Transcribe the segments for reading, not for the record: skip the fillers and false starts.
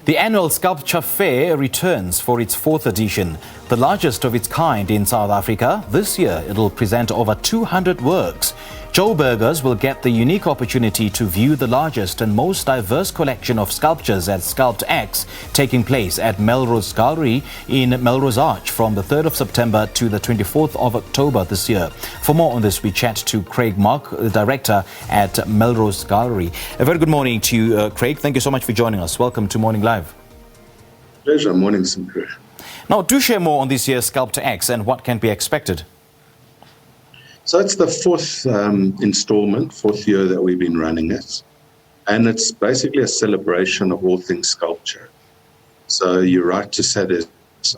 The annual Sculpture Fair returns for its fourth edition, the largest of its kind in South Africa. This year, it will present over 200 works. Joburgers will get the unique opportunity to view the largest and most diverse collection of sculptures at SculptX, taking place at Melrose Gallery in Melrose Arch from the 3rd of September to the 24th of October this year. For more on this, we chat to Craig Mark, the director at Melrose Gallery. A very good morning to you, Craig. Thank you so much for joining us. Welcome to Morning Live. Pleasure. Morning, Simker. Now, do share more on this year's SculptX and what can be expected. So it's the fourth fourth year that we've been running it. And it's basically a celebration of all things sculpture. So you're right to say there's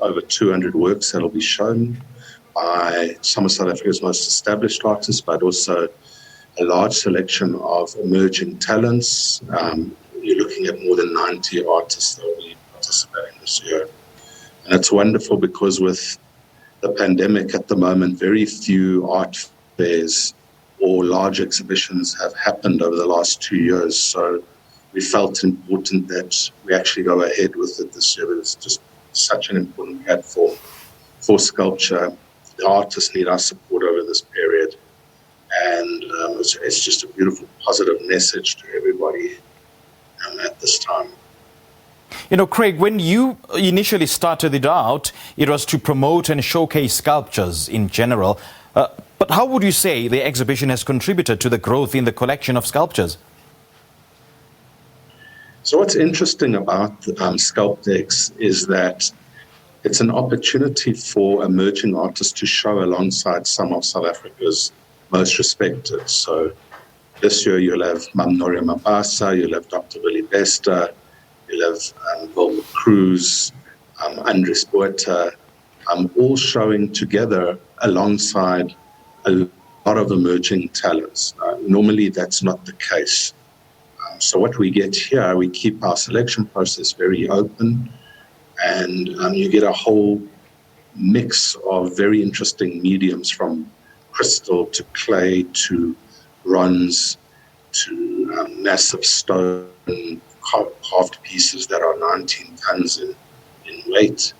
over 200 works that will be shown by some of South Africa's most established artists, but also a large selection of emerging talents. You're looking at more than 90 artists that will be participating this year. And it's wonderful because with the pandemic at the moment, very few art fairs or large exhibitions have happened over the last 2 years. So we felt important that we actually go ahead with it this year. It's just such an important platform for sculpture. The artists need our support over this period. And it's just a beautiful, positive message to everybody at this time. You know, Craig, when you initially started it out, it was to promote and showcase sculptures in general. But how would you say the exhibition has contributed to the growth in the collection of sculptures? So what's interesting about SculptX is that it's an opportunity for emerging artists to show alongside some of South Africa's most respected. So this year you'll have Mamnori Mabasa, you'll have Dr. Willie Bester, you'll have Wilbur Cruz, Andres Botha, all showing together alongside a lot of emerging talents. Normally that's not the case. So what we get here, we keep our selection process very open, and you get a whole mix of very interesting mediums, from crystal to clay to bronze to massive stone carved pieces that are 19 tons in weight.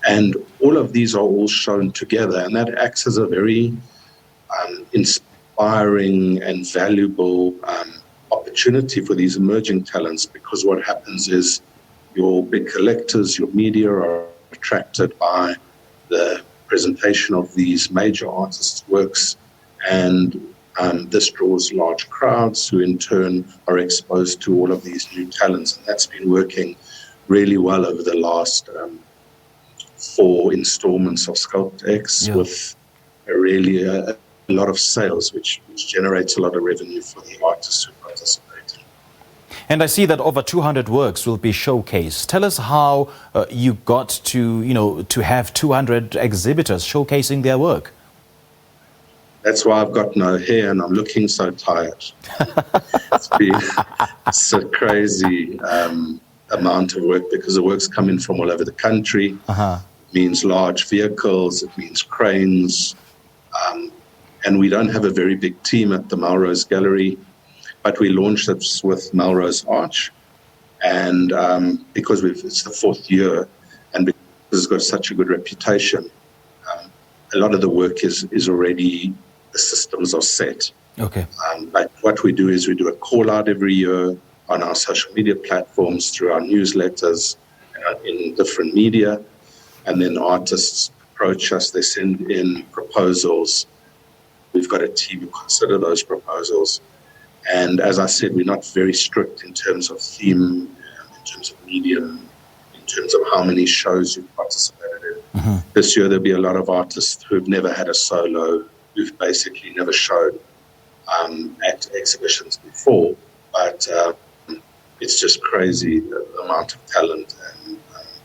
And all of these are all shown together, and that acts as a very inspiring and valuable opportunity for these emerging talents, because what happens is your big collectors, your media are attracted by the presentation of these major artists' works, and this draws large crowds who in turn are exposed to all of these new talents. And that's been working really well over the last 4 installments of SculptX, with really a lot of sales, which generates a lot of revenue for the artists who participate. And I see that over 200 works will be showcased. Tell us how you got to have 200 exhibitors showcasing their work. That's why I've got no hair and I'm looking so tired. It's a crazy amount of work, because the work's coming from all over the country. It means large vehicles, it means cranes. And we don't have a very big team at the Melrose Gallery, but we launched it with Melrose Arch. And because it's the 4th year, and because it's got such a good reputation, a lot of the work is already, the systems are set. Okay. But what we do is we do a call out every year on our social media platforms, through our newsletters, in different media. And then artists approach us, they send in proposals. We've got a team who consider those proposals. And as I said, we're not very strict in terms of theme, in terms of medium, in terms of how many shows you've participated in. This year there'll be a lot of artists who've never had a solo, who've basically never showed at exhibitions before. But it's just crazy, the amount of talent and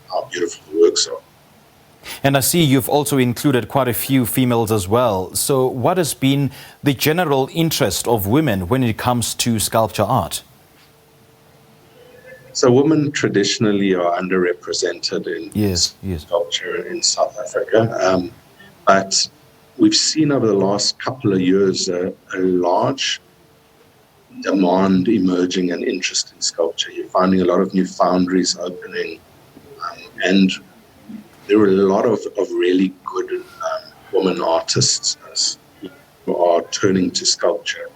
how beautiful the works are. And I see you've also included quite a few females as well. So what has been the general interest of women when it comes to sculpture art? So women traditionally are underrepresented in sculpture in South Africa. But we've seen over the last couple of years a large demand emerging and interest in sculpture. You're finding a lot of new foundries opening, and there are a lot of really good women artists who are turning to sculpture,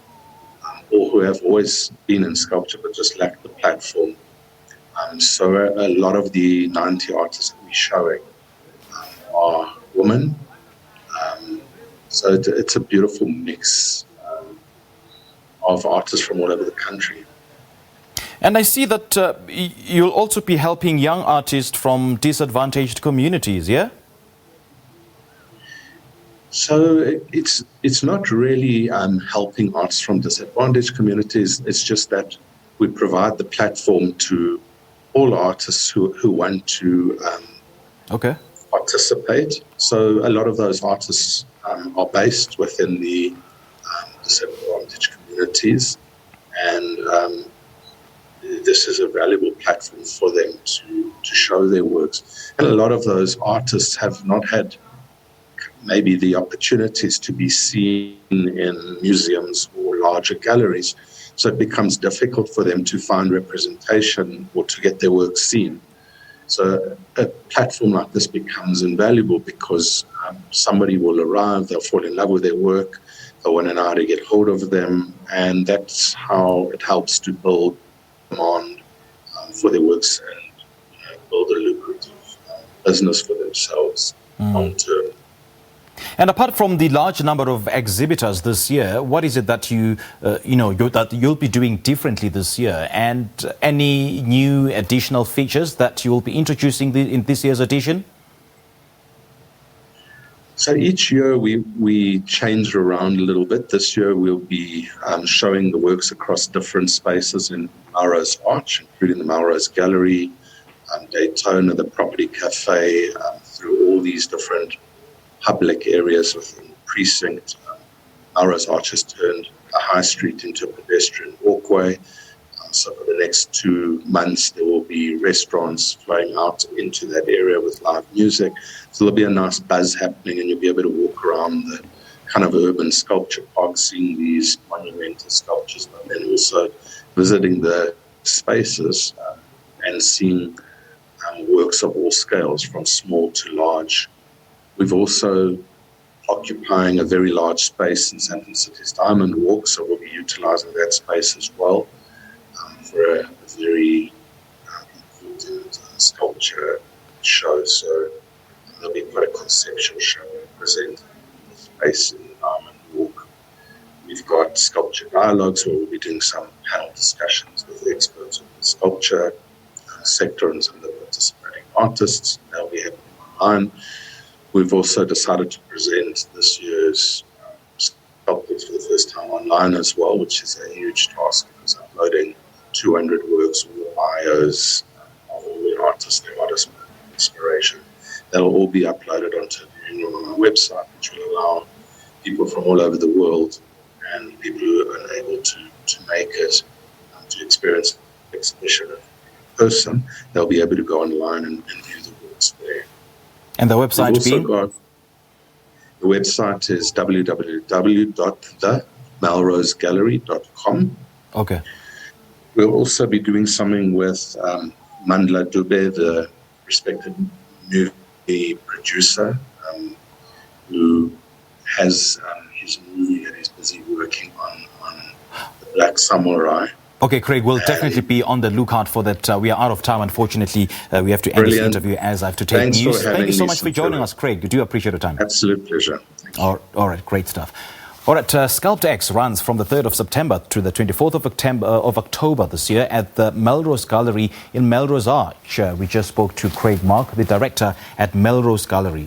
or who have always been in sculpture but just lack the platform. So a lot of the 90 artists that we're showing are women. So it's a beautiful mix of artists from all over the country. And I see that you'll also be helping young artists from disadvantaged communities, yeah? So it's not really helping artists from disadvantaged communities. It's just that we provide the platform to all artists who want to participate. So a lot of those artists are based within the disadvantaged communities, and this is a valuable platform for them to show their works. And a lot of those artists have not had maybe the opportunities to be seen in museums or larger galleries, so it becomes difficult for them to find representation or to get their work seen. So a platform like this becomes invaluable because somebody will arrive, they'll fall in love with their work, they'll want to know how to get hold of them, and that's how it helps to build demand for their works and build a lucrative business for themselves long term. And apart from the large number of exhibitors this year, what is it that that you'll be doing differently this year? And any new additional features that you'll be introducing in this year's edition? So each year we change around a little bit. This year we'll be showing the works across different spaces in Melrose Arch, including the Melrose Gallery, Daytona, the Property Cafe, through all these different public areas within the precinct. Melrose Arch has turned a high street into a pedestrian walkway. So for the next 2 months, there will be restaurants flowing out into that area with live music. So there'll be a nice buzz happening, and you'll be able to walk around the kind of urban sculpture park, seeing these monumental sculptures, but then also visiting the spaces and seeing works of all scales, from small to large. We've also occupying a very large space in Sandton City's Diamond Walk, so we'll be utilizing that space as well for a very important sculpture show. So there'll be quite a conceptual show presenting the space in the Diamond Walk. We've got sculpture dialogues where we'll be doing some panel discussions with the experts of the sculpture sector and some of the participating artists. They'll be happening online. We've also decided to present this year's SculptX for the first time online as well, which is a huge task, because uploading 200 works, all bios of all the artists, their artist inspiration, that'll all be uploaded onto a viewing room on our website, which will allow people from all over the world and people who are unable to make it to experience the exhibition in person. They'll be able to go online and view the works there. And the website being? The website is www.themelrosegallery.com. Okay. We'll also be doing something with Mandla Dube, the respected movie producer, who has his movie that he's busy working on The Black Samurai. Okay, Craig, we'll definitely be on the lookout for that. We are out of time, unfortunately. We have to end this interview as I have to take Thanks news. Thank you so me, much for joining us, Craig. We do appreciate your time. Absolute pleasure. All right, great stuff. All right, SculptX runs from the 3rd of September to the 24th of October this year at the Melrose Gallery in Melrose Arch. We just spoke to Craig Mark, the director at Melrose Gallery.